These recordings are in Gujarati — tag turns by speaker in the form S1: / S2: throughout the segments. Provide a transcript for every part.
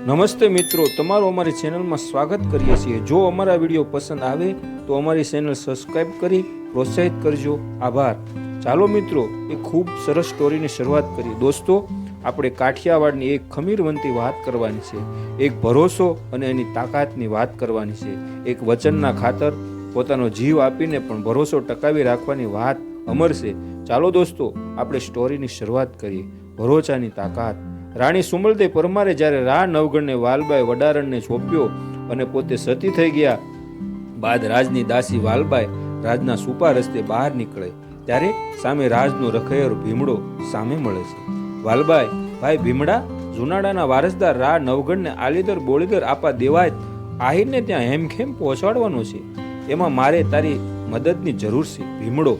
S1: નમસ્તે મિત્રો, તમારું અમારી ચેનલમાં સ્વાગત કરીએ છીએ। જો અમારા વિડીયો પસંદ આવે તો અમારી ચેનલ સબસ્ક્રાઇબ કરી પ્રોત્સાહિત કરજો। આભાર। ચાલો મિત્રો, એક ખૂબ સરસ સ્ટોરીની શરૂઆત કરીએ। દોસ્તો, આપણે કાઠિયાવાડની એક ખમીરવંતી વાત કરવાની છે, એક ભરોસો અને એની તાકાતની વાત કરવાની છે, એક વચનના ખાતર પોતાનો જીવ આપીને પણ ભરોસો ટકાવી રાખવાની વાત અમર છે। ચાલો દોસ્તો, આપણે સ્ટોરીની શરૂઆત કરીએ। ભરોસાની તાકાત। રાણી સુમલદેવ પરમારે જ્યારે રા નવગણને વાલબાઈ વડારણને સોંપ્યો અને પોતે સતી થઈ ગયા બાદ રાજની દાસી વાલબાઈ રાજના સુપા રસ્તે બહાર નીકળે ત્યારે સામે રાજનો રખૈયો ભીમડો સામે મળે છે। વાલબાઈ, ભાઈ ભીમડા, જુનાડાના વારસદાર રા નવગણને આલીદર બોલીદર આપા દેવાય આહીરને ત્યાં હેમખેમ પહોંચાડવાનો છે, એમાં મારે તારી મદદની જરૂર છે। ભીમડો,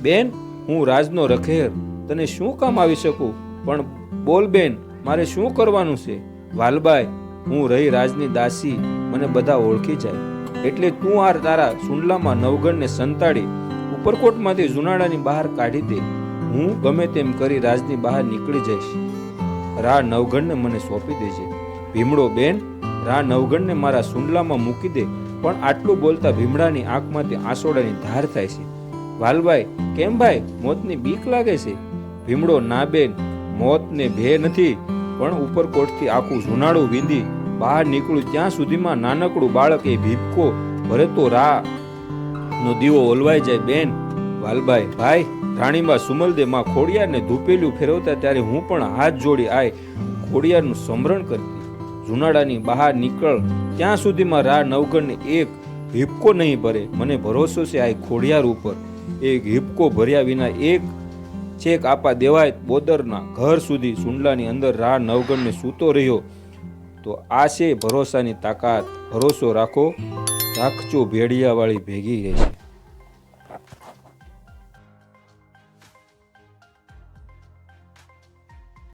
S1: બેન, હું રાજનો રખૈયો, તને શું કામ આવી શકું? પણ બોલ બેન, મારે શું કરવાનું છે? વાલબાઈ, હું રહી રાજની દાસી, મને બધા ઓળખી જાય એટલે તું આ તારા સુંડલામાં નવગણને સંતાડી ઉપરકોટમાંથી જુનાડાની બહાર કાઢી દે। હું ગમે તેમ કરી રાજની બહાર નીકળી જઈશ। રા નવગણને મને સોંપી દેજે। ભીમડો, બેન, રા નવગણને મારા સુંડલામાં મૂકી દે। પણ આટલું બોલતા ભીમડાની આંખમાંથી આંસોડાની ધાર થાય છે। વાલબાઈ, કેમ ભાઈ, મોતની બીક લાગે છે? ભીમડો, ના બેન, મોતને ભે નથી, પણ ઉપરકોટથી આખું જુનાડું વીંધી બહાર નીકળું ત્યાં સુધીમાં નાનકડું બાળક એ ભીપકો ભરે તો રા નો દીવો ઓલવાઈ જાય। બેન વાલબાઈ, ભાઈ, રાણીમાં સુમલદેવ માં ખોડિયારને ધૂપેલું ફેરવતા ત્યારે હું પણ હાથ જોડી આય ખોડિયારનું સ્મરણ કરતી। જુનાડાની બહાર નીકળ ત્યાં સુધીમાં રા નવગણને એક ભીપકો નહીં ભરે। મને ભરોસો છે આ ખોડિયાર ઉપર, એક ભીપકો ભર્યા વિના એક છેક આપા દેવાય બોદરના ઘર સુધી સુંડલાની અંદર રા નવગણને સૂતો રહ્યો। તો આ છે ભરોસાની તાકાત। ભરોસો રાખો, રાખજો ભેડિયાવાળી ભેગી રહેશે।